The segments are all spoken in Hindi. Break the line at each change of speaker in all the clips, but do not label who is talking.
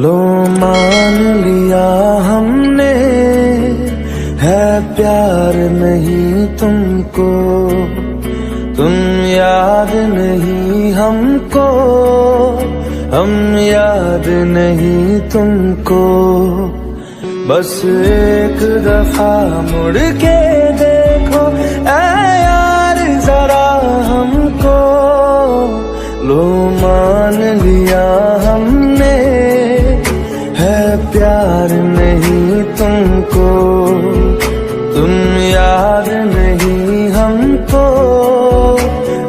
लो मान लिया हमने, है प्यार नहीं तुमको, तुम याद नहीं हमको, हम याद नहीं तुमको। बस एक दफा मुड़ के देखो ऐ यार जरा हमको, लो मान लिया हमने, है प्यार नहीं तुमको, तुम याद नहीं हमको,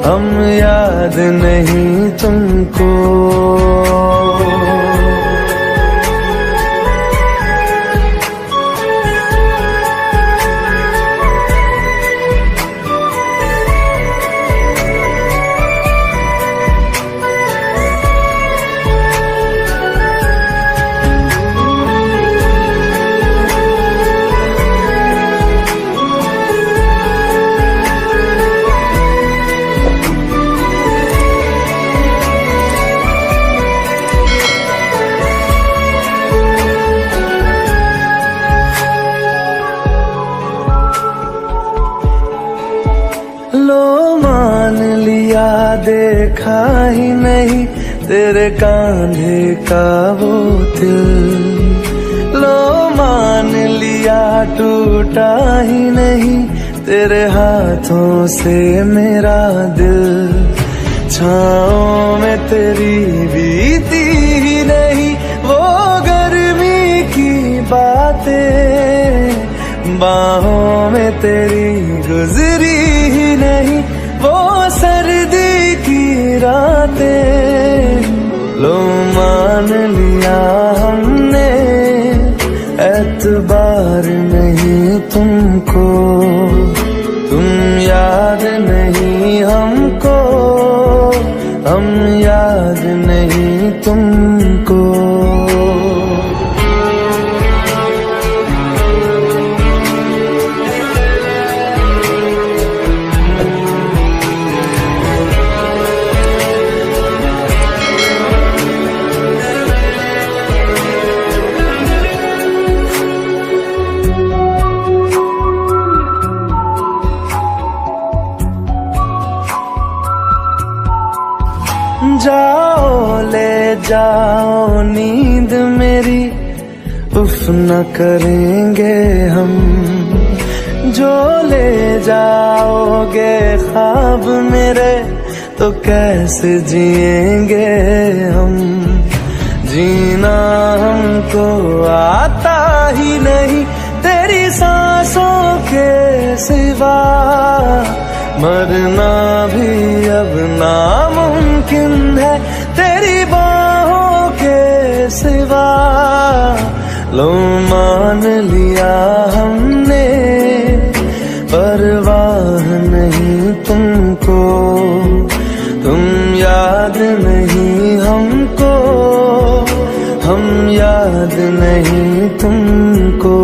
हम याद नहीं तुमको। लो मान लिया देखा ही नहीं तेरे कांधे का वो दिल, लो मान लिया टूटा ही नहीं तेरे हाथों से मेरा दिल। छाँव में तेरी बीती ही नहीं वो गर्मी की बातें, बाहों में तेरी गुजरी ही नहीं वो सर्दी की रातें। लो मान लिया हमने, एतबार नहीं तुमको, तुम याद नहीं हमको, हम याद नहीं तुमको। जाओ ले जाओ नींद मेरी, उफ न करेंगे हम, जो ले जाओगे ख्वाब मेरे तो कैसे जिएंगे हम। जीना हमको आता ही नहीं तेरी सांसों के सिवा, मरना भी अब नामुमकिन है तेरी बाहों के सिवा। लो मान लिया हमने, परवाह नहीं तुमको, तुम याद नहीं हमको, हम याद नहीं तुमको।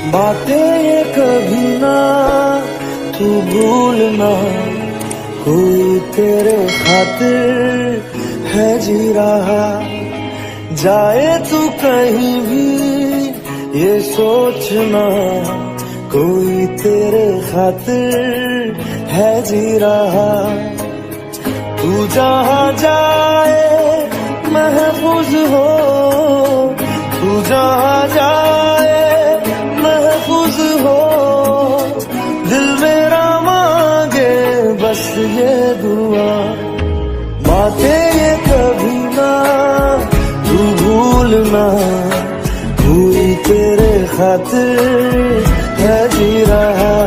बातें ये कभी ना तू भूलना, कोई तेरे खातिर है जी रहा। जाए तू कहीं भी ये सोचना, कोई तेरे खातिर है जी रहा। तू जहाँ जाए महफूज हो, तू जहाँ जाए महफूज हो। दिल मेरा मांगे बस ये दुआ, बातें ये कभी ना तू भूलना, हुई तेरे खातिर है जी रहा।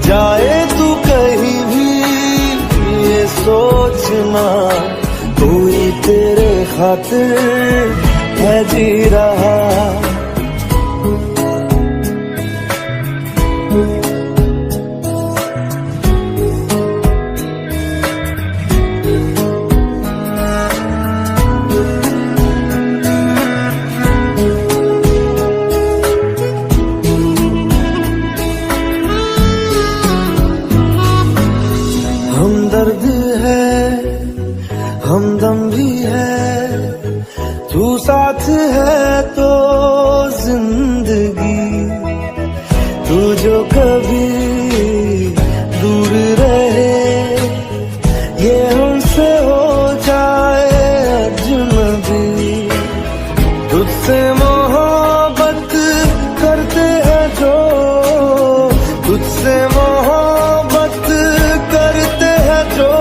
जाए तू कहीं भी ये सोचना, कोई तेरे खातिर है जी रहा। हमदर्द है हमदम भी है, तू साथ है तो जिंदगी। तू जो कभी दूर रहे, ये हमसे हो जाए अजनबी। तुझसे मोहब्बत करते हैं जो, तुझसे मोहब्बत करते हैं जो,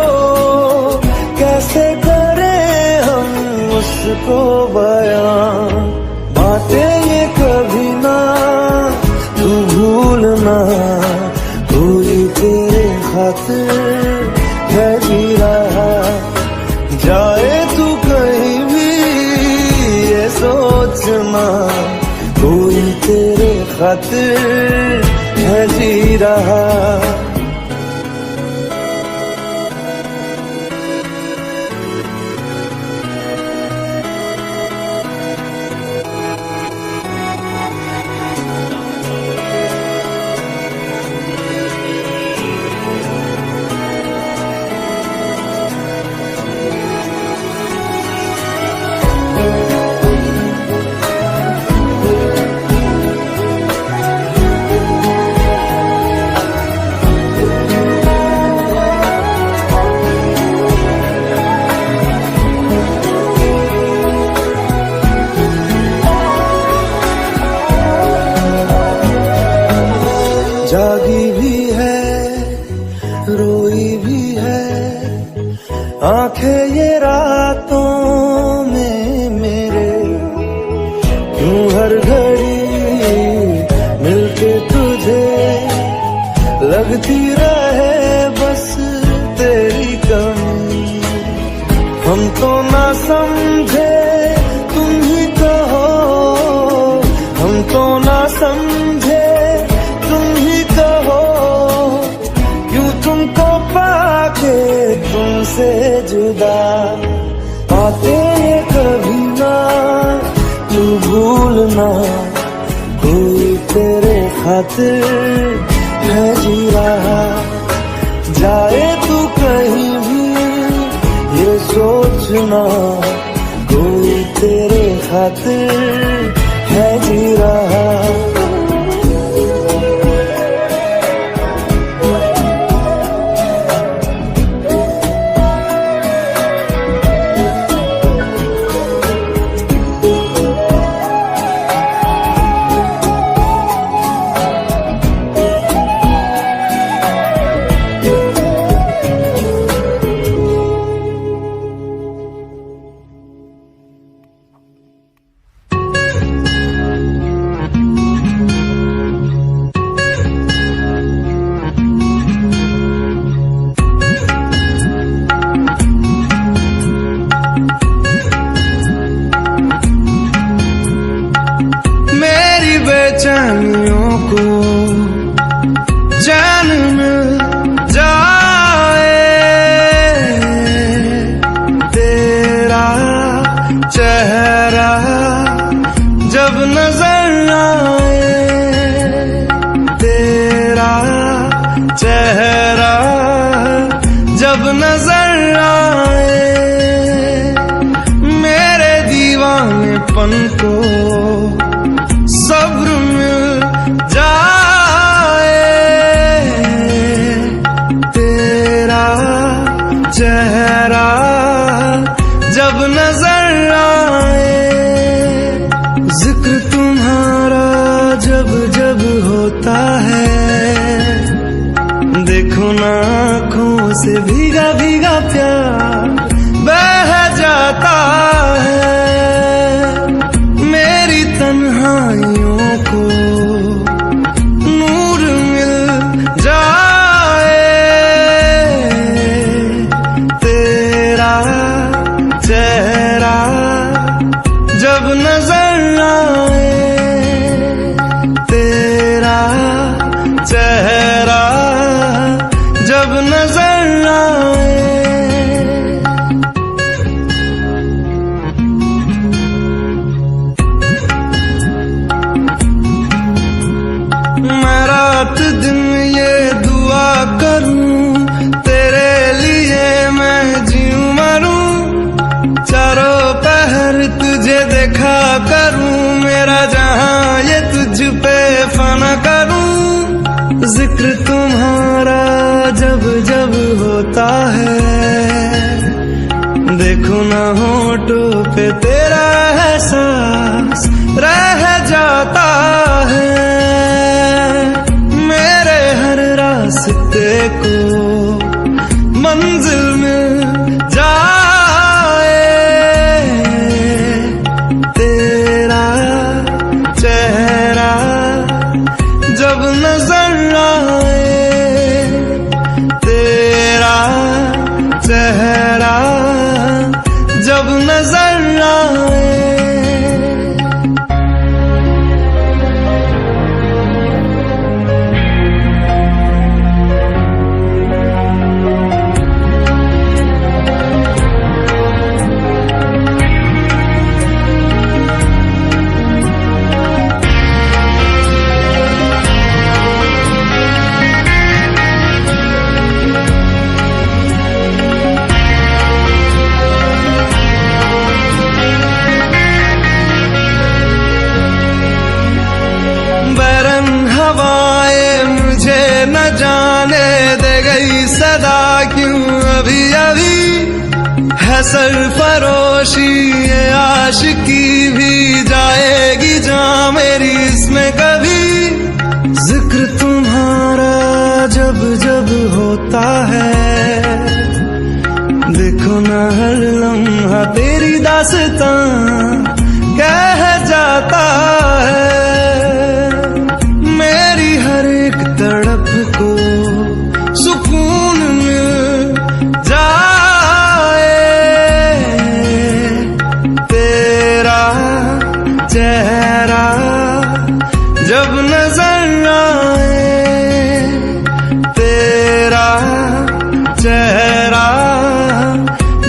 कैसे करें हम उसको बयां। बातें ये कभी ना तू भूलना, कोई तेरे खातिर है जी रहा। जाए तू कहीं भी ये सोचना, कोई तेरे खातिर है जी रहा। जागी भी है रोई भी है आंखें ये रातों में मेरे। क्यों हर घड़ी मिलके तुझे लगती रहे बस तेरी कमी। हम तो ना समझे तुम ही कहो, हम तो ना समझे तुम ही कहो। क्यों तुमको पाके तुमसे जुदा, बातें ये कभी ना तू भूलना, कोई तेरे खातिर है जी रहा। जाए तू कहीं भी ये सोचना, कोई तेरे खातिर है जी रहा। बेचैनियों को चैन मिल जाए, तेरा चेहरा जब नजर आए, तेरा चेहरा जब नजर आए। मेरे दीवानेपन को सब्र मिल जाए, तेरा चेहरा होता है, देखो ना आँखों से भीगा भीगा प्यार बह जाता है। मेरी तन्हाइयों को नूर मिल जाए, तेरा चेहरा जब नजर आए, तेरा चेहरा जब नजर आए। मैं रात दिन ये दुआ करूं, तेरे लिए मैं जीऊं मरूं, चारों पहर तुझे देखा करूं, मेरा जहां ये तुझ पे फना करूं। जिक्र तुम्हारा जब जब होता है, देखो ना होठों पे तेरा एहसास रह जाता है। मेरे हर रास्ते को मंजिल मिल जाए, तेरा चेहरा जब नजर आए, तेरा चेहरा जब नजर आए। जाने दे गई सदा क्यों अभी अभी, है सरफरोशी ये आशिकी भी, जाएगी जहाँ मेरी इसमें कभी। जिक्र तुम्हारा जब जब होता है, देखो ना हर लम्हा तेरी दास्तां कह जाता है। मेरी हर एक तड़प को सुकून मिल जाए, तेरा चेहरा जब नजर आए, तेरा चेहरा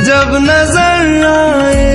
जब नजर आए।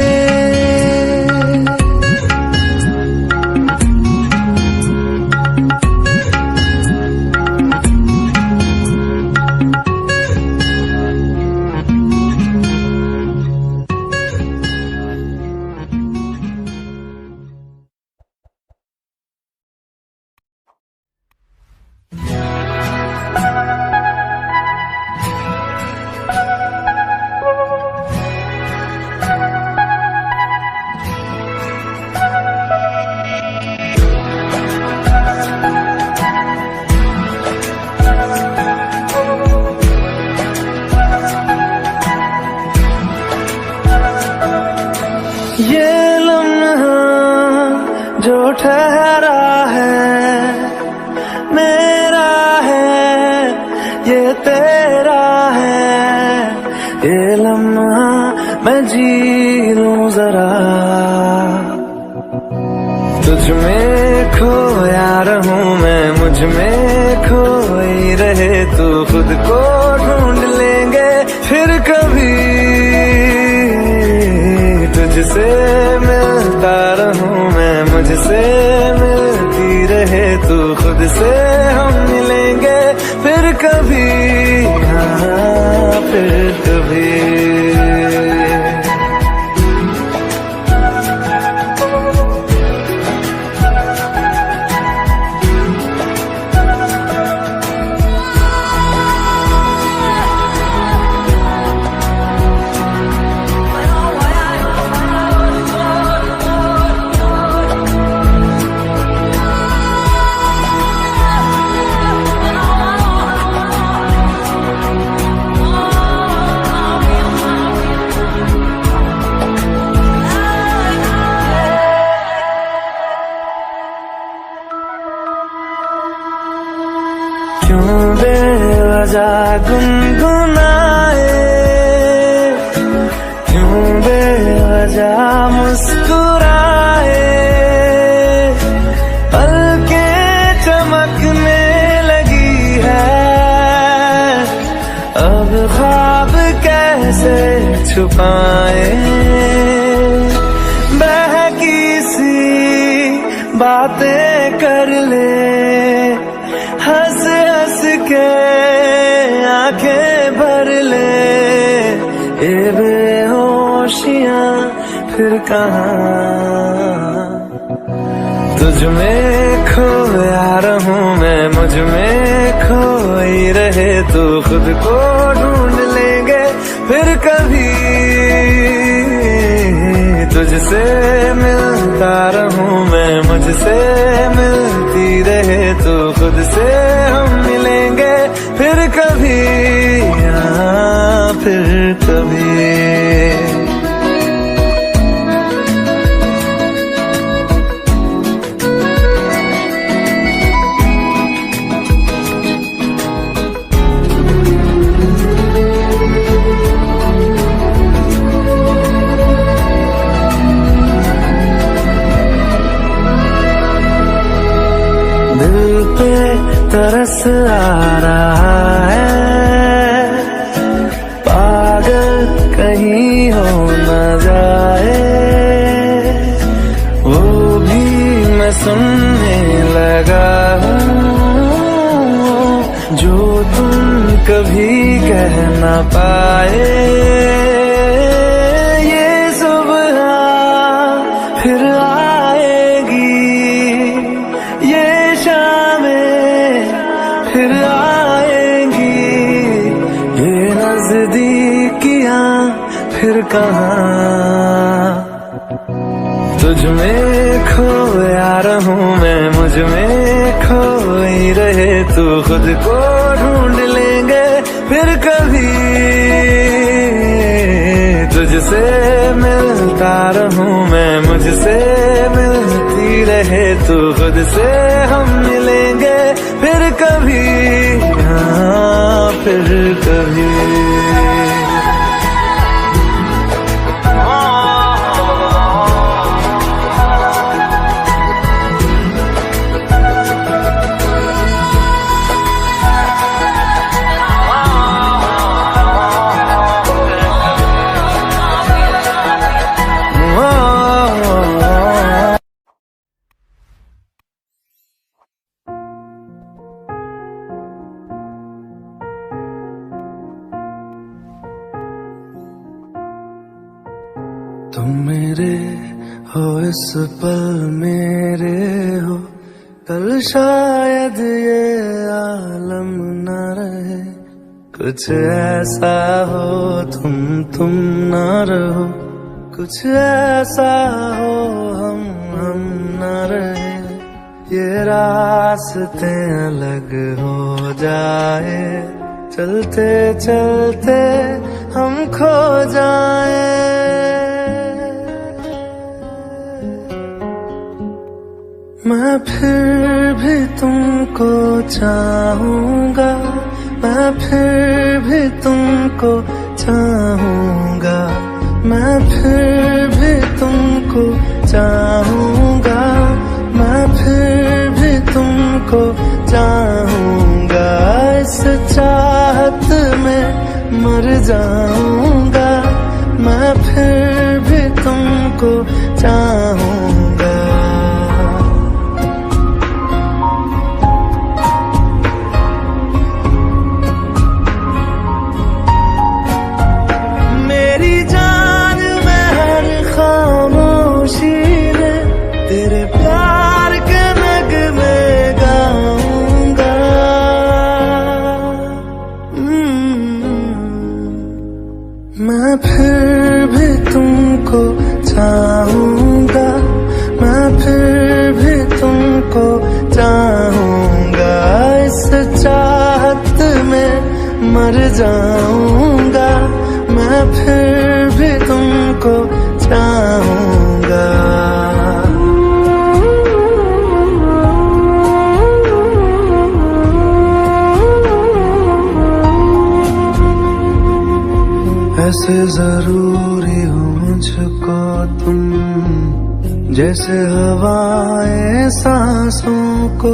ये लम्हा जो ठहरा है मेरा है, ये तेरा है। ये लम्हा मैं जी लूं जरा, तुझ में खोया रहूं मैं, मुझ में खोई रहे तू, खुद को ढूंढ लेंगे फिर कभी। तुझसे मिलता रहूं मैं, मुझसे मिलती रहे तू, खुद से हम मिलेंगे फिर कभी, हाँ फिर कभी। क्यों बेवजह गुनगुनाए, क्यों बेवजह मुस्कुराए। पलकें चमकने लगी है, अब ख्वाब कैसे छुपाए। बहकी सी बातें कर ले, हंस हंस के आंखें भर ले। ये बेहोशियां फिर कहाँ, तुझ में खोया रहूं मैं, मुझ में खोई रहे तू। खुद को ढूंढ लेंगे फिर कभी, तुझसे मिलता रहूं मैं, मुझसे मिलती रहे तू। खुद से हम मिलेंगे फिर कभी, हाँ फिर कभी। दिल पे तरस आ रहा है, पागल कहीं हो न जाए। वो भी मैं सुनने लगा हूँ, जो तुम कभी कह न पाए। ये सुबह फिर आएगी, ये फिर आएंगी, ये नजदीकियां फिर कहाँ। तुझ में खोया रहूं मैं, मुझ में खोई रहे तू। खुद को ढूंढ लेंगे फिर कभी, तुझसे मिलता रहूं मैं, मुझसे मिलती रहे तू। खुद से हम मिलेंगे फिर कभी, हाँ फिर कभी। तुम मेरे हो इस पल मेरे हो, कल शायद ये आलम न रहे। कुछ ऐसा हो तुम न रहो, कुछ ऐसा हो हम न रहे। ये रास्ते अलग हो जाए, चलते चलते हम खो जाए। मैं फिर भी तुमको चाहूंगा, मैं फिर भी तुमको चाहूंगा, मैं फिर भी तुमको चाहूंगा, मैं फिर भी तुमको चाहूंगा। इस चाहत में मर जाऊंगा, मैं फिर भी तुमको चाहूंगा। तेरे प्यार के नगमे गाऊंगा, मैं फिर भी तुमको चाहूंगा, मैं फिर भी तुमको चाहूंगा। इस चाहत में मर जाऊंगा, मैं फिर भी तुमको चाहूंगा। जैसे जरूरी हो मुझको तुम, जैसे हवाएं सांसों को,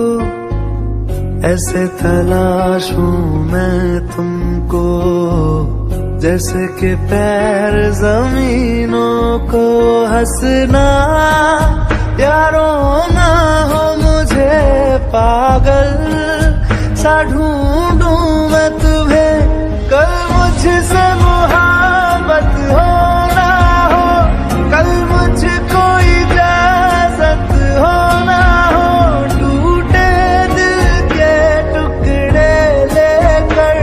ऐसे तलाशूं मैं तुमको, जैसे कि पैर जमीनों को। हंसना या रोना हो मुझे पागल सा ढूंढूं मैं तुम्हें, कल मुझसे मोहब्बत हो ना हो, कल मुझको इजाजत हो ना हो, टूटे दिल के टुकड़े लेकर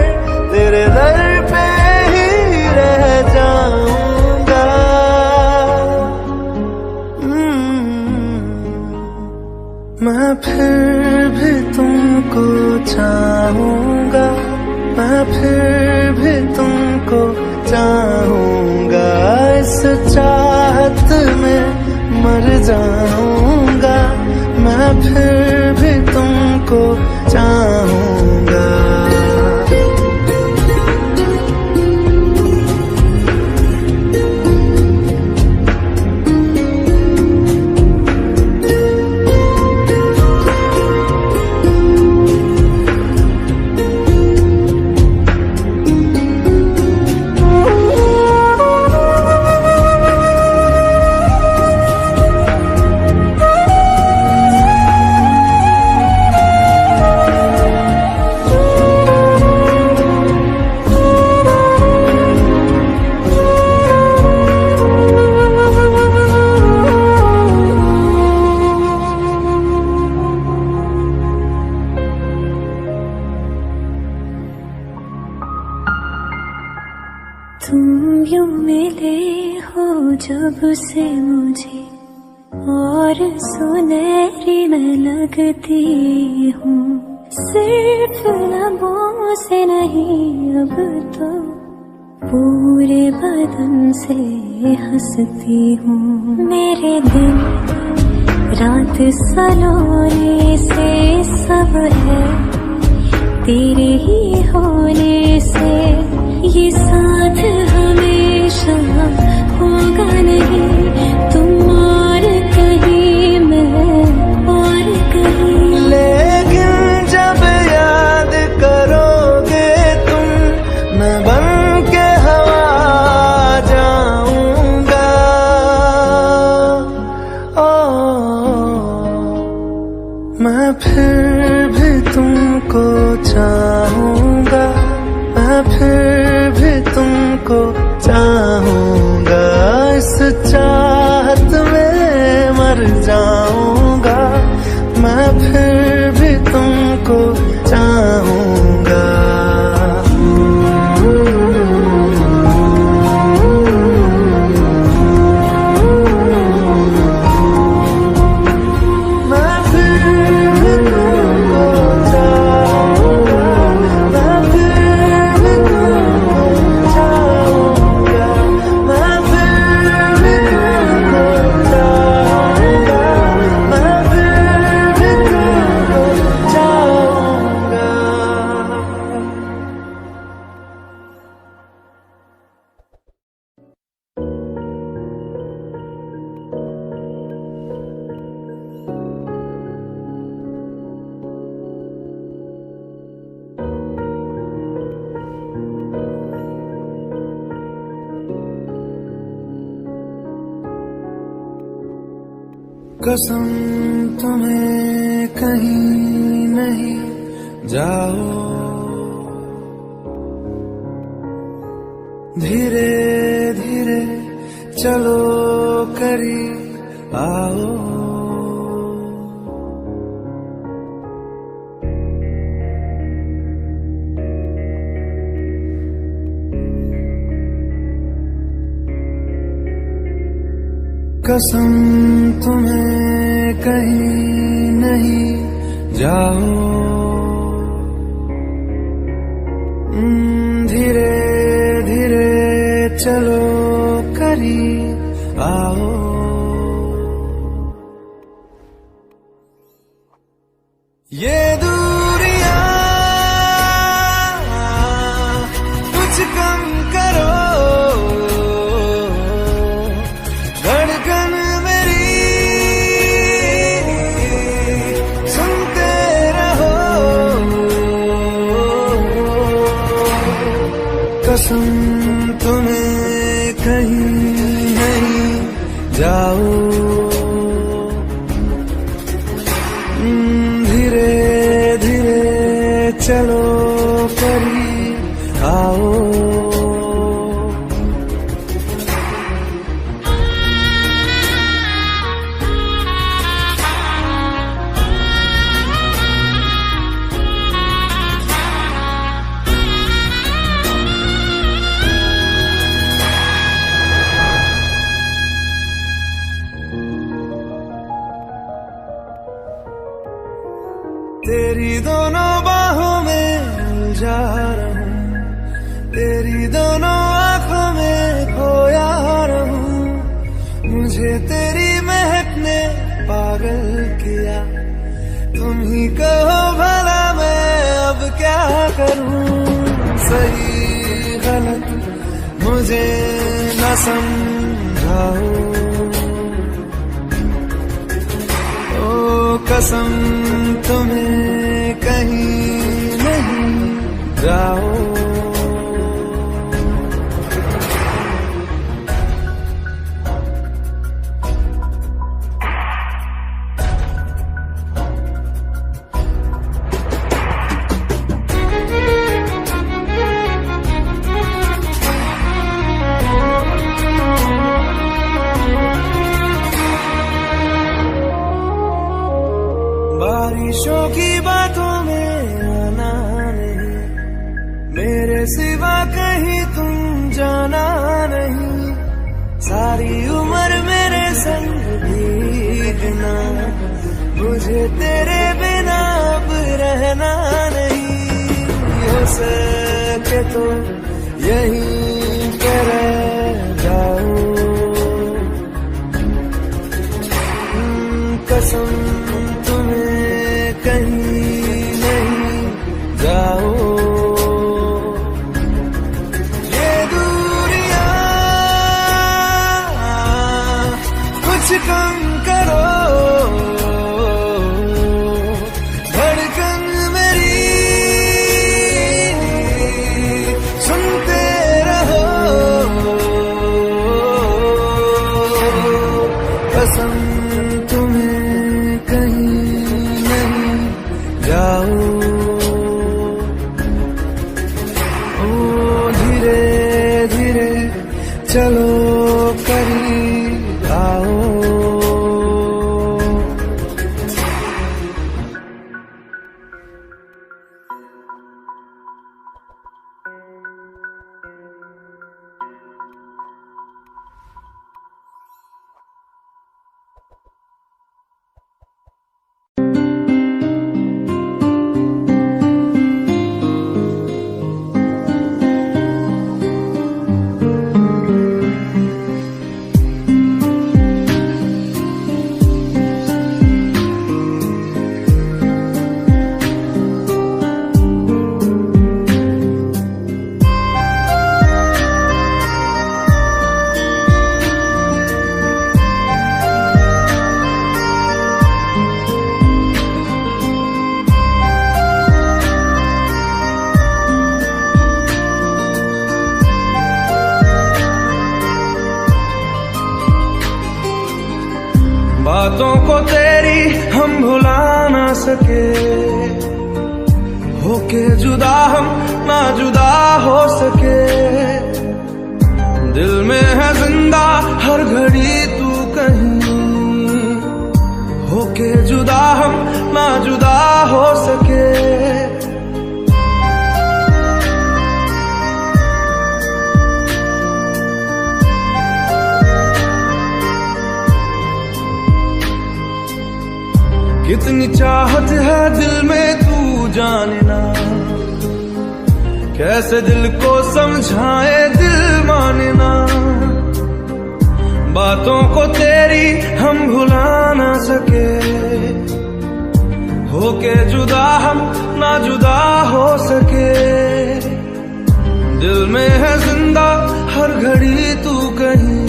तेरे दर पे ही रह जाऊंगा। मैं फिर भी तुमको चाहूंगा, मैं फिर भी तुमको चाहूंगा, इस चाहत में मर जाऊंगा। मैं फिर भी तुमको चाहूंगा।
तुम यूं मिले हो जब से मुझे, और सुनहरी मैं लगती हूँ। सिर्फ लबों से नहीं अब तो पूरे बदन से हंसती हूँ। मेरे दिन रात सलोने से सब है तेरे ही होने से, ये साथ हमेशा होगा नहीं, तुम और कहीं मैं और कहीं।
लेकिन जब याद करोगे तुम, मैं बन के हवा जाऊंगा। मैं फिर भी तुमको चाहूंगा, मैं फिर भी तुमको चाहूंगा, इस चाहत में मर जाऊंगा। मैं फिर भी तुमको चाहूंगा। कसम तुम्हें कहीं नहीं जाओ, धीरे धीरे चलो करीब आओ। कसम तुम्हें कहीं नहीं जाओ, धीरे धीरे चलो करीब आओ। ये दूरियां कुछ कम करो, चलो करीब आओ। तेरी दोनों बाहों में उलझा रहूं, तेरी दोनों आंखों में खोया रहूं। मुझे तेरी महक ने पागल किया, तुम ही कहो भला मैं अब क्या करूं। सही गलत मुझे न समझाओ, ओ कसम तुम्हें कहीं नहीं जाओ। बारिशों की बातों में आना नहीं, मेरे सिवा कहीं तुम जाना नहीं। सारी उम्र मेरे संग भीगना, मुझे तेरे बिना अब रहना नहीं। हो सके तो यहीं पे रह जाओ, कसम कहीं नहीं जाओ। ये दूरियां कुछ कम करो, धड़कन मेरी सुनते रहो। कसम तुम्हें कहीं जाओ, ओ धीरे धीरे चलो करीब आओ। बातों को तेरी हम भुला ना सके, होके जुदा हम ना जुदा हो सके। दिल में है जिंदा हर घड़ी तू कहीं, होके जुदा हम ना जुदा हो सके। कितनी चाहत है दिल में तू जाने ना, कैसे दिल को समझाए दिल माने ना। बातों को तेरी हम भुला ना सके, होके जुदा हम ना जुदा हो सके। दिल में है जिंदा हर घड़ी तू कहीं,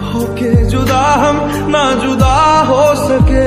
होके जुदा हम ना जुदा हो सके।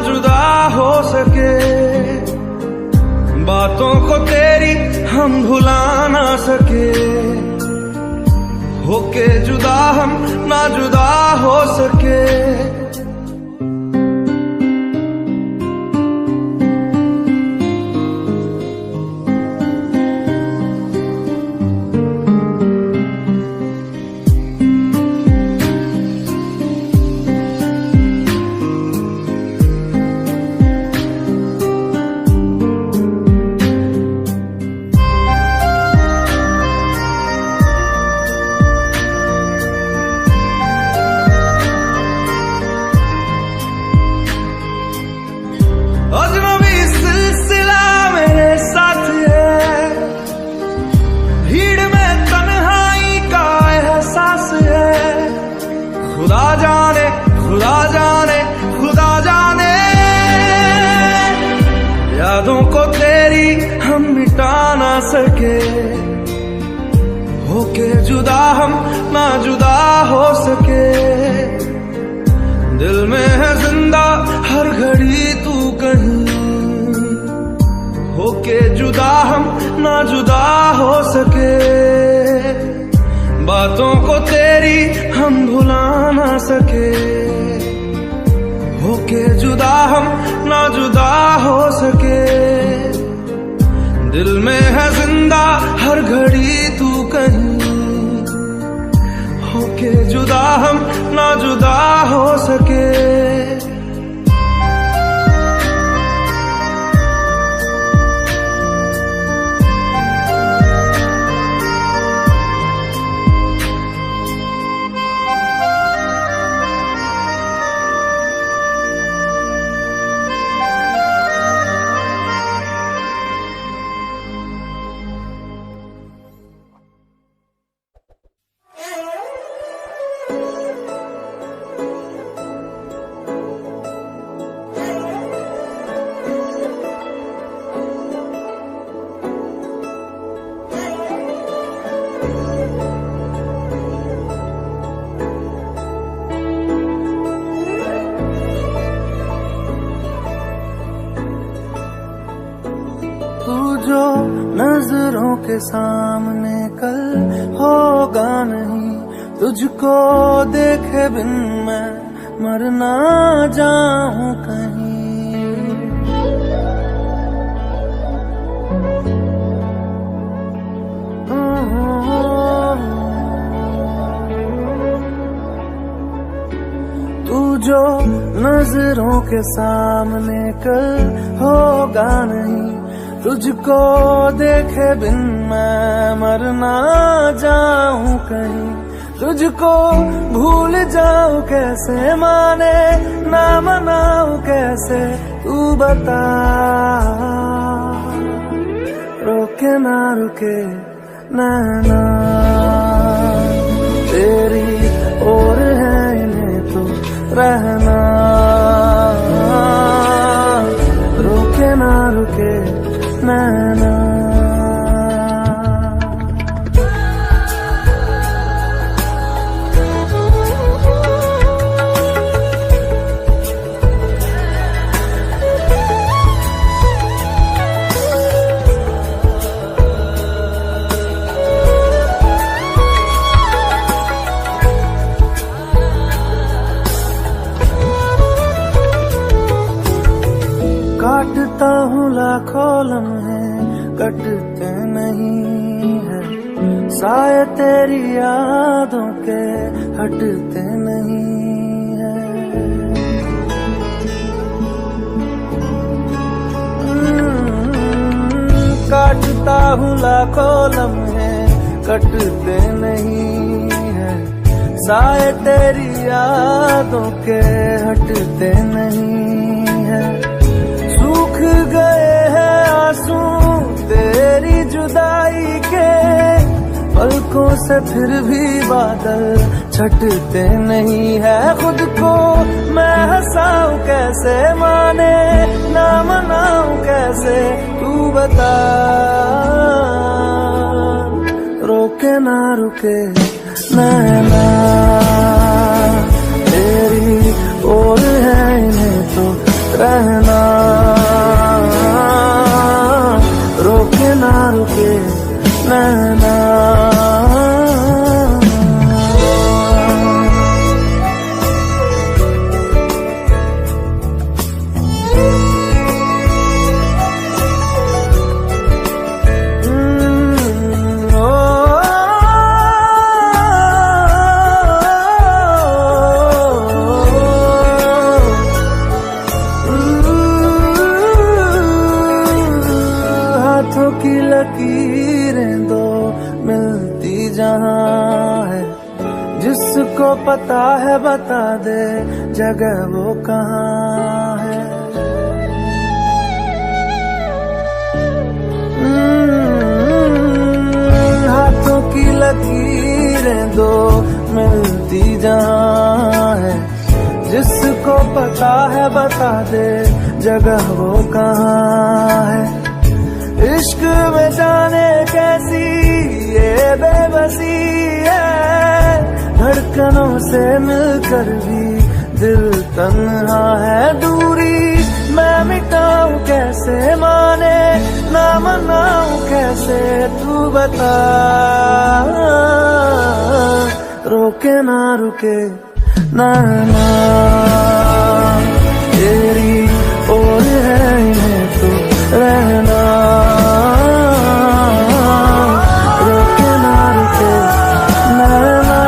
जुदा हो सके, बातों को तेरी हम भुला ना सके, होके जुदा हम ना जुदा हो सके। अजनबी सिलसिला मेरे साथ है, भीड़ में तन्हाई का एहसास है। खुदा जाने खुदा जाने खुदा जाने, यादों को तेरी हम मिटा ना सके, होके जुदा हम ना जुदा हो सके। दिल में है जिंदा हर घड़ी तू कहीं, होके जुदा हम ना जुदा हो सके, बातों को तेरी हम भुला ना सके, होके जुदा हम ना जुदा हो सके। दिल में है जिंदा हर घड़ी तू कहीं, होके जुदा हम ना जुदा हो सके। तू जो नजरों के सामने कल होगा नहीं, तुझको देखे बिन मैं मर ना जाऊं कहीं। तू जो नजरों के सामने कल होगा नहीं, तुझको देखे बिन मैं मर ना जाऊं कहीं। तुझको भूल जाऊं कैसे, माने ना मनाऊं कैसे, तू बता। रोके ना रुके नैना तेरी और है इन्हें तो रहना, रोके ना रुके नैना। काटता हूँ लाखों लम्हे कटते नहीं है, साए तेरी यादों के हटते नहीं है। काटता हूँ लाखों लम्हे कटते नहीं है, साए तेरी यादों के हटते नहीं है। सूख गए हैं आंसू तेरी जुदाई के, पलकों से फिर भी बादल छटते नहीं है। खुद को मैं हंसाऊं कैसे, माने ना मनाऊं कैसे, तू बता। रोके ना रुके नैना तेरी और है इन्हें तो रहना, रोके ना रुके नैना। हाथों की लकीरें दो मिलती जहां है, जिसको पता है बता दे जगह वो कहाँ है। हाथों की लकीरें दो मिलती जहां है, जिसको पता है बता दे जगह वो कहाँ है। इश्क में जाने कैसी ये बेबसी है, धड़कनों से मिलकर भी दिल तन्हा है। दूरी मैं मिटाऊं कैसे, माने ना मनाऊं कैसे, तू बता। रोके ना रुके ना तेरी ओर है इन्हें तो रहना, रोके ना रुके नैना।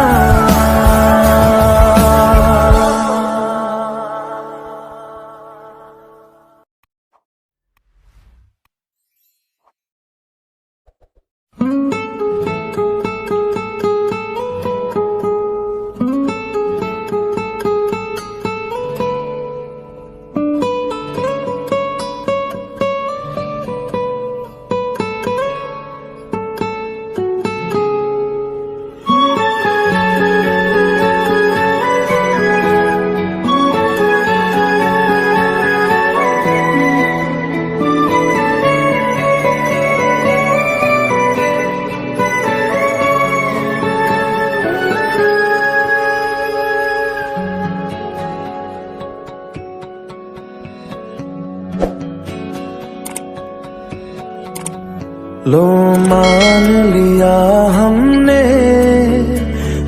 लो मान लिया हमने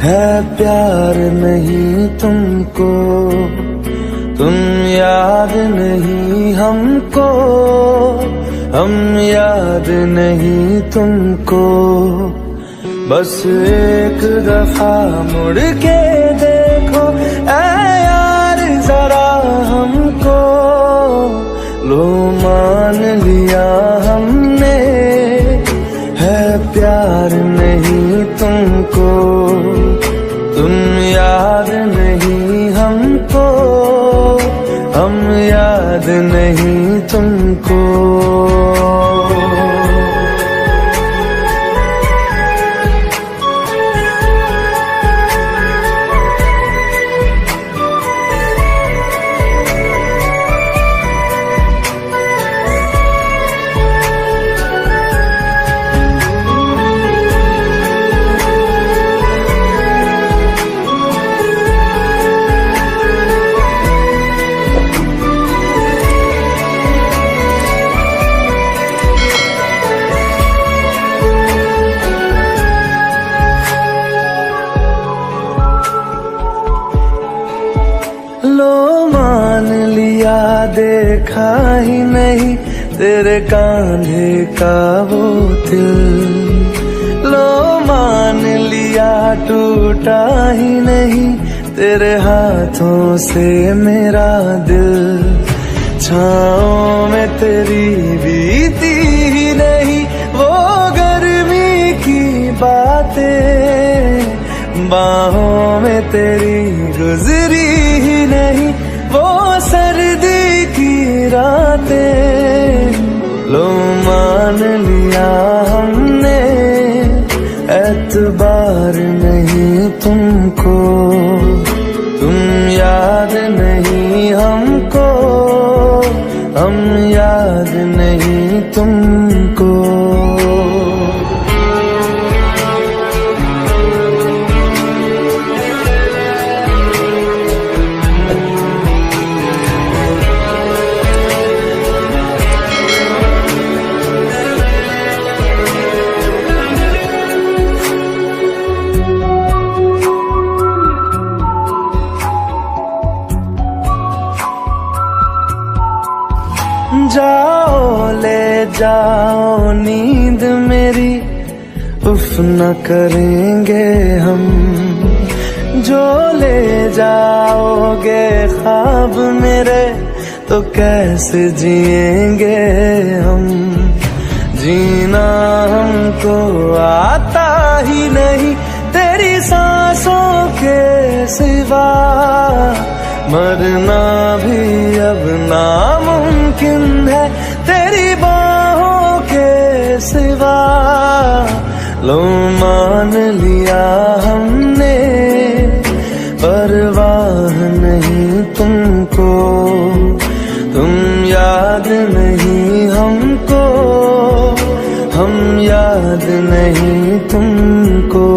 है प्यार नहीं तुमको, तुम याद नहीं हमको, हम याद नहीं तुमको। बस एक दफा मुड़ के देखो ऐ यार जरा हमको। लो मान लिया हमने है प्यार नहीं तुमको, तुम याद नहीं हमको, हम याद नहीं तुमको। देखा ही नहीं तेरे कांधे का वो दिल, लो मान लिया टूटा ही नहीं तेरे हाथों से मेरा दिल। छाँव में तेरी बीती ही नहीं वो गर्मी की बातें, बाहों में तेरी गुजरी ही नहीं वो सर्दी की रातें। लो मान लिया हमने एतबार नहीं तुमको, तुम याद नहीं हमको, हम याद नहीं तुमको। जाओ ले जाओ नींद मेरी, उफ न करेंगे हम। जो ले जाओगे ख्वाब मेरे, तो कैसे जिएंगे हम। जीना हमको आता ही नहीं तेरी सांसों के सिवा, मरना भी अब नामुमकिन है तेरी बाहों के सिवा। लो मान लिया हमने, परवाह नहीं तुमको, तुम याद नहीं हमको, हम याद नहीं तुमको।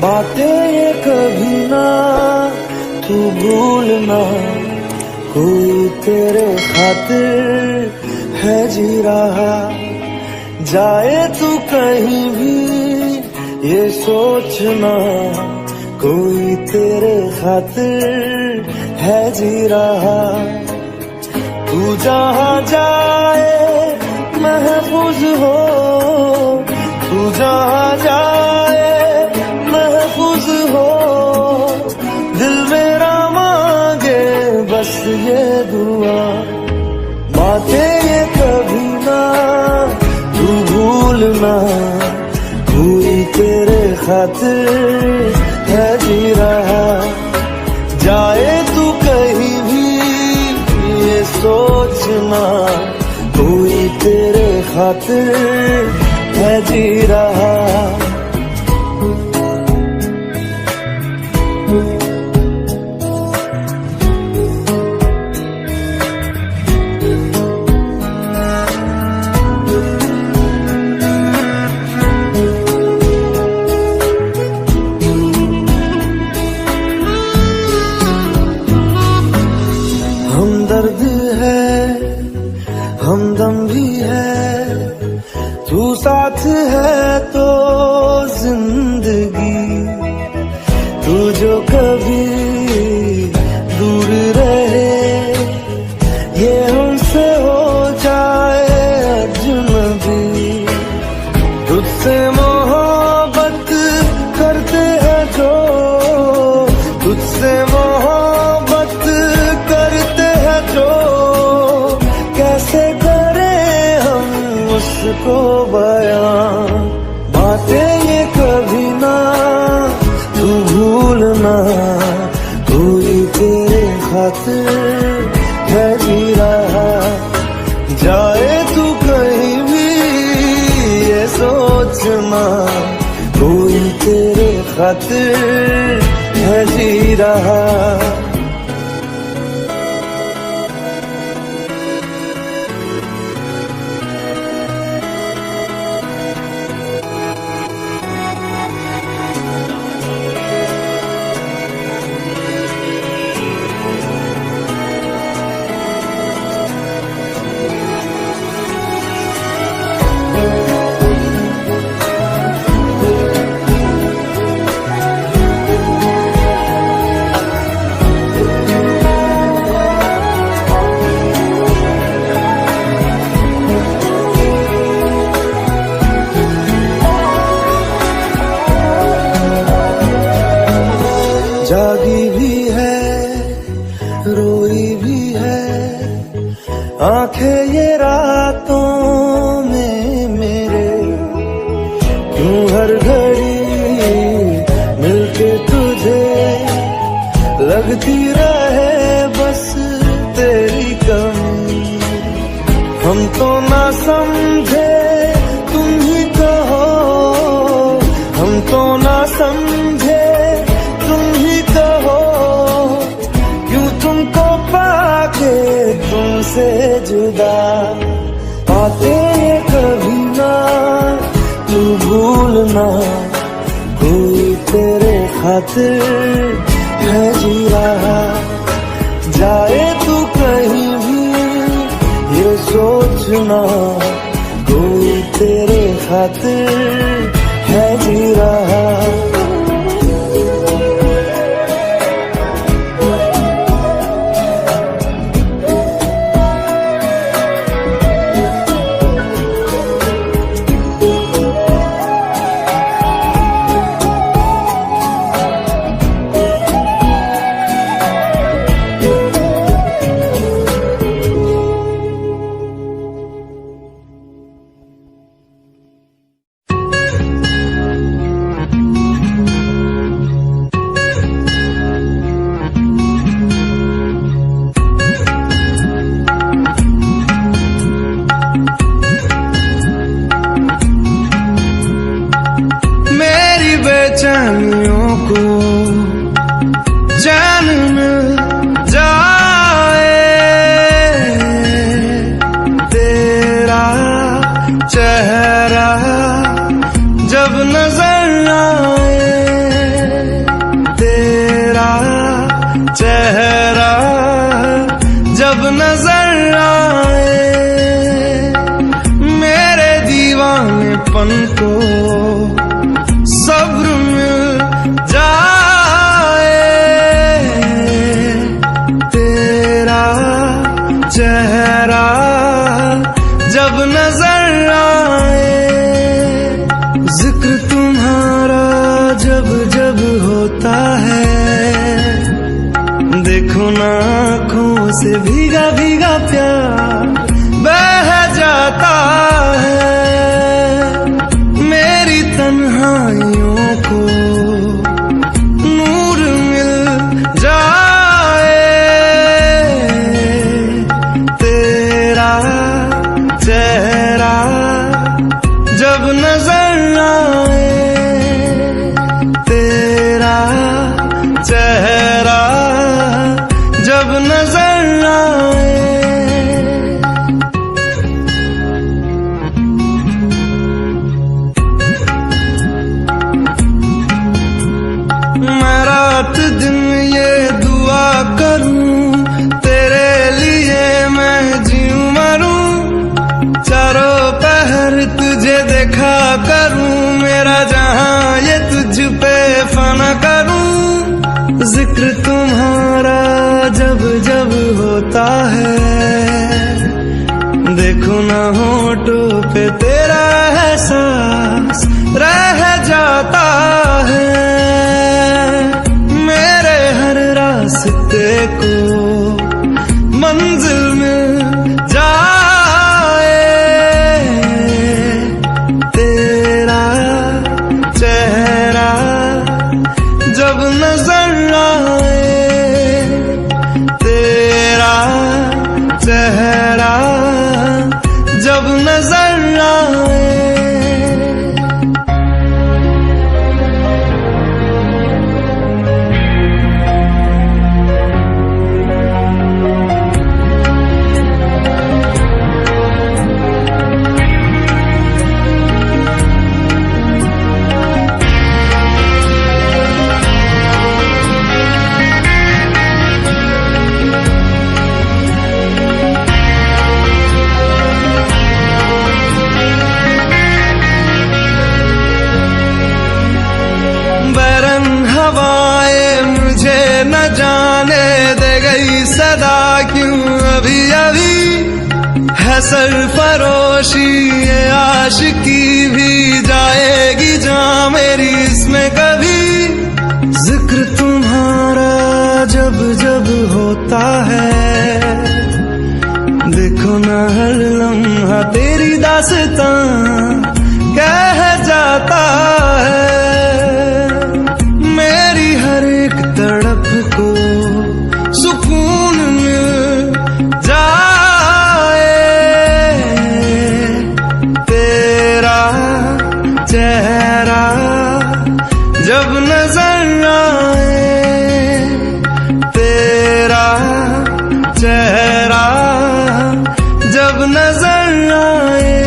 बातें ये कभी ना तू भूलना, कोई तेरे खातिर है जी रहा। जाए तू कहीं भी ये सोचना, कोई तेरे खातिर है जी रहा। तू जहाँ जाए महफूज हो, तू जहाँ जाए महफूज हो। दिल मेरा मांगे बस ये दुआ, बातें ये कभी ना तू भूलना, कोई तेरे खातिर है जी रहा। जाए तू कहीं भी ये सोचना, कोई तेरे खातिर है जी रहा। हमदर्द है हमदम भी है, तू साथ है तो जिंदगी। तू जो कभी दूर रहे, ये हमसे हो जाए अजनबी। तुझसे मोहब्बत करते हैं जो, तुझसे मोहब्बत करते हैं जो, कैसे करें हम उसको बयां। बातें ये कभी ना तू भूलना, कोई तेरे खातिर है जी रहा। जाए तू कहीं भी ये सोचना, कोई तेरे खातिर है जी रहा। जागी भी है रोई भी है आंखें ये रातों में मेरे, क्यों हर घड़ी मिलके तुझे लगती रहे बस तेरी कमी। हम तो ना समझे तुम ही कहो, हम तो ना समझे तुम ही कहो, क्यों तुमको पाके तुमसे जुदा पाते कभी ना तू भूलना, कोई तेरे खातिर है जी रहा। जाए तू कहीं भी ये सोचना, कोई तेरे खातिर है जी रहा। बेचैनियों को चैन मिल जाए, तेरा चेहरा जब नजर आए, तेरा चेहरा जब नजर आए, मेरे दीवानेपन को सब्र मिल जाए, तेरा चेहरा जब नजर आए, जिक्र तुम्हारा जब जब होता है, देखो ना आँखों से भीगा भीगा प्यार बह जाता है। मेरी तन्हाइयों को नूर मिल जाए, तेरा चेहरा जब नजर आए, तेरा चेहरा जब नजर आए। मैं रात दिन ये दुआ करूं तेरे लिए, मैं जीऊं मरूं, चारों पहर तुझे देखा करूं, मेरा जहां ये तुझ पे फना करूं। जिक्र तुम्हारा जब जब होता है, देखो ना होठों पे तेरा एहसास रह जाता है। मेरे हर रास्ते को मंजिल मिल जाए, तेरा चेहरा जब नजर आए, तेरा चेहरा जब नजर आए। हवाएं मुझे न जाने दे गई सदा, क्यों अभी अभी है सरफरोशी ये आशिकी भी जाएगी जहाँ मेरी इसमें कभी। जिक्र तुम्हारा होता है। देखो ना हर लम्हा तेरी दास्तां कह जाता है। मेरी हर एक तड़प को सुकून मिल जाए। तेरा चेहरा जब नजर आए, तेरा चेहरा जब नजर आए।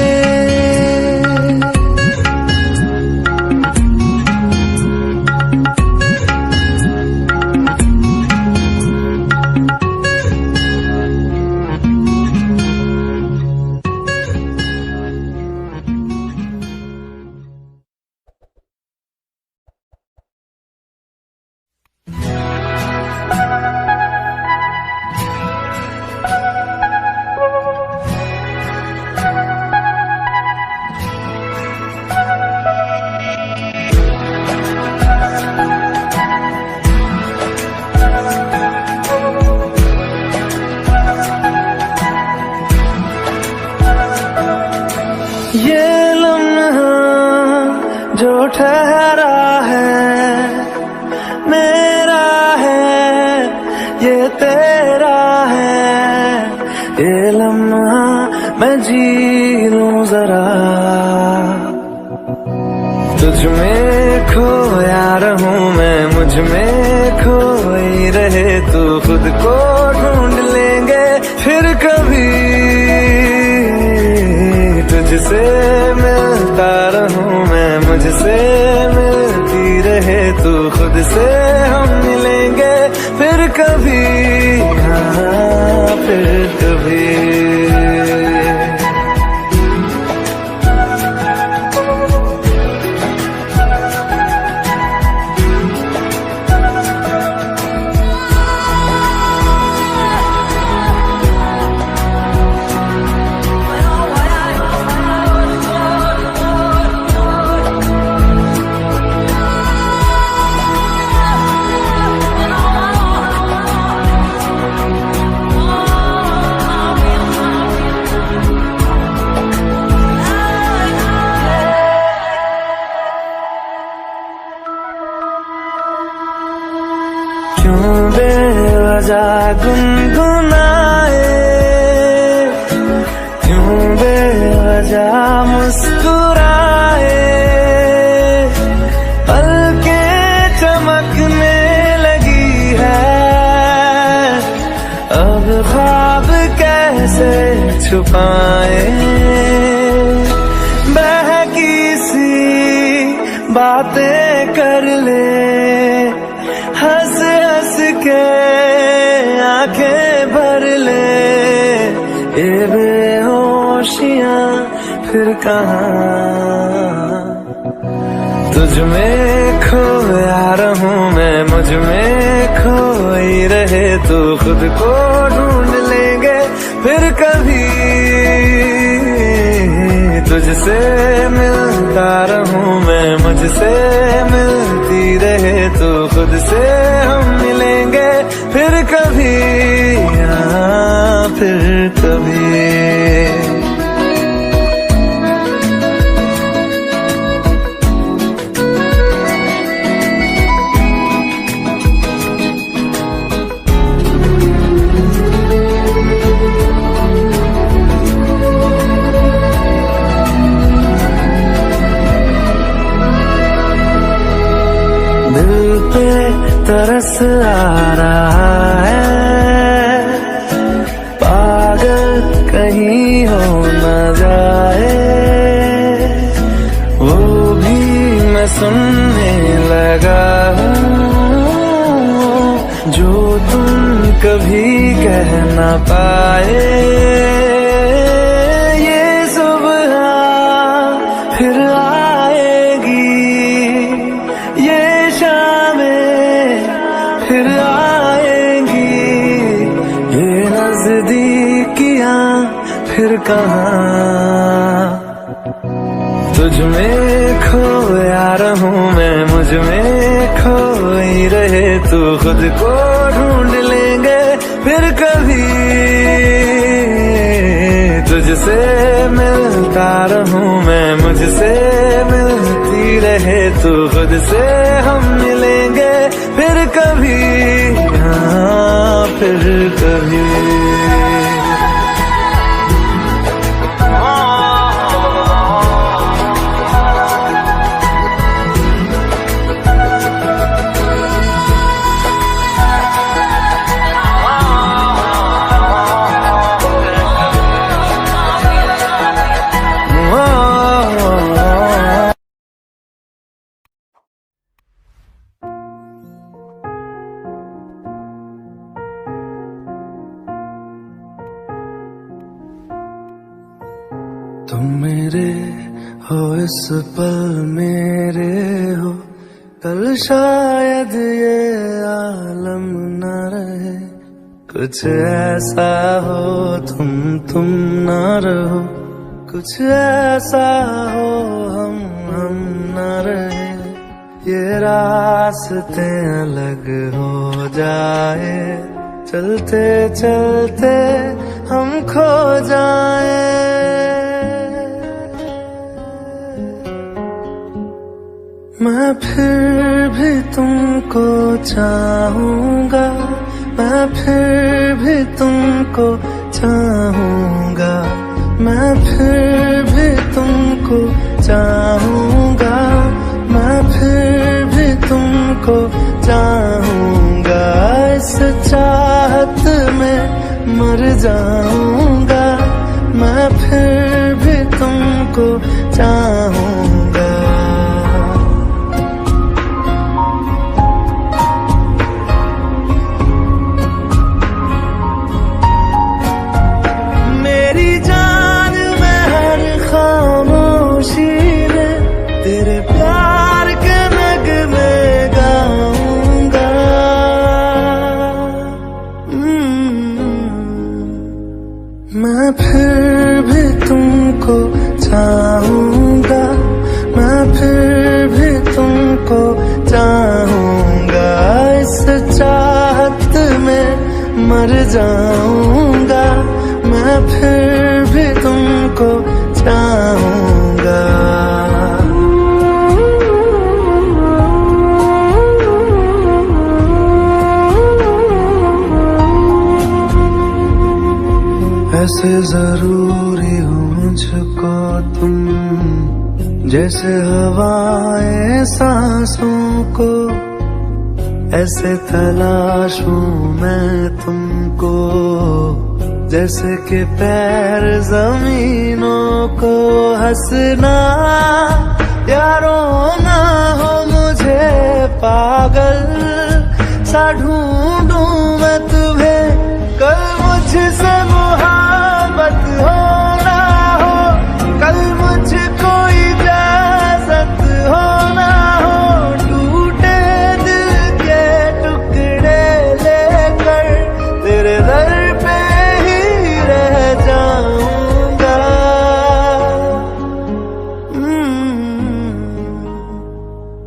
ये लम्हा जो ठहरा है मेरा है, ये तेरा है। ये लम्हा मैं जी लूं जरा, तुझ में खोया रहूं मैं, मुझ में खोई रहे तू। खुद को ढूंढ लेंगे फिर कभी, तुझसे मिलता रहूं मैं, मुझसे मिलती रहे तू। खुद से हम मिलेंगे फिर कभी, हाँ फिर कभी। क्यों बेवजह गुनगुनाए, क्यों बेवजह मुस्कुराए। पलकें चमकने लगी है, अब ख्वाब कैसे छुपाए। बहकी सी बातें कर ले, हंस हंस के आंखें भर ले। ये बेहोशियां फिर कहाँ, तुझ में खोया रहूं मैं, मुझ में खोई रहे तू। खुद को ढूंढ लेंगे फिर कभी, तुझसे मिलता रहूं मैं, मुझसे मिलती रहे तू। खुद से हम मिलेंगे फिर कभी, हाँ फिर कभी। दिल पे तरस आ रहा है, पागल कहीं हो न जाए। वो भी मैं सुनने लगा हूँ जो तुम कभी कह न पाए। ये सुबह फिर आएगी, ये फिर आएंगी। ये नजदीकियां फिर कहाँ, तुझ में खोया रहूं मैं, मुझ में खोई रहे तू। खुद को ढूंढ लेंगे फिर कभी तुझसे मिलता रहूं मैं, मुझसे मिलती रहे तू, खुद से हम मिलेंगे फिर कभी, हाँ फिर कभी। तुम मेरे हो इस पल मेरे हो, कल शायद ये आलम न रहे। कुछ ऐसा हो तुम न रहो, कुछ ऐसा हो हम न रहे। ये रास्ते अलग हो जाए, चलते चलते हम खो जाए। मैं फिर भी तुमको चाहूंगा, मैं फिर भी तुमको चाहूंगा, मैं फिर भी तुमको चाहूंगा, मैं फिर भी तुमको चाहूंगा। इस चाहत में मर जाऊंगा, मैं फिर भी तुमको चाहूंगा। तेरे प्यार के नगमे गाऊंगा, मैं फिर भी तुमको चाहूंगा, मैं फिर भी तुमको चाहूंगा। इस चाहत में मर जाऊंगा, मैं फिर भी तुमको चाहूंगा। ऐसे जरूरी हो मुझको तुम, जैसे हवाएं सांसों को। ऐसे तलाशूं मैं तुमको, जैसे कि पैर जमीनों को। हंसना या रोना हो मुझे पागल सा ढूंढूं मैं तुम्हें। कल मुझसे मोहब्बत हो ना हो, कल मुझको इजाजत हो ना हो। टूटे दिल के टुकड़े लेकर तेरे दर पे ही रह जाऊंगा।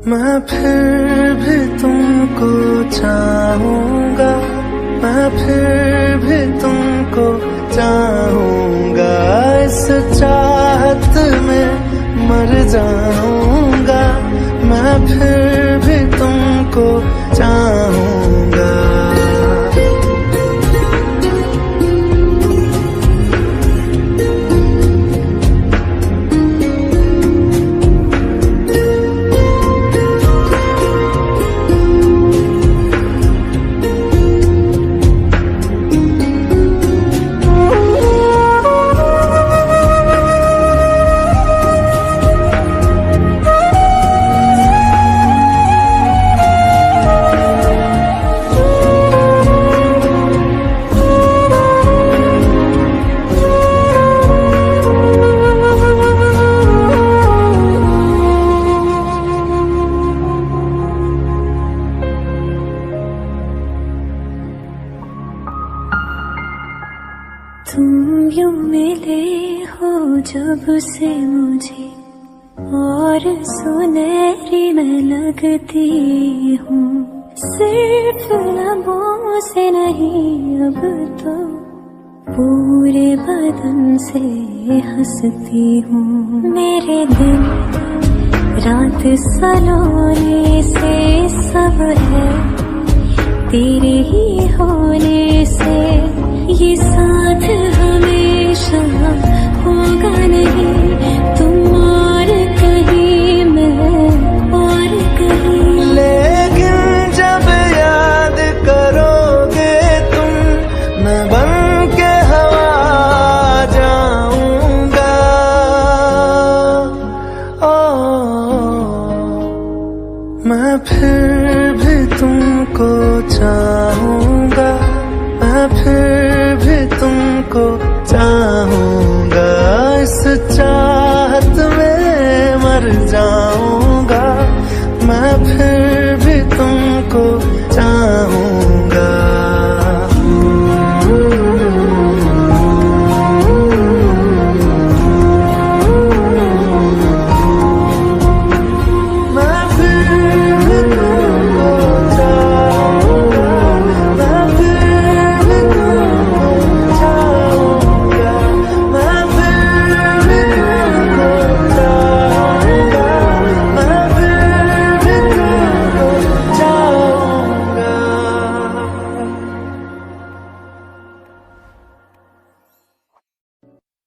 मैं फिर भी तुमको चाहूंगा, मैं फिर भी तुमको चाहूंगा। इस चाहत में मर जाऊंगा, मैं फिर भी तुमको चाहूंगा।
तुम यूं मिले हो जब से मुझे, और सुनहरी मैं लगती हूँ। सिर्फ लबों से नहीं अब तो पूरे बदन से हंसती हूँ। मेरे दिन रात सलोने से सब है तेरे ही होने से ये साथ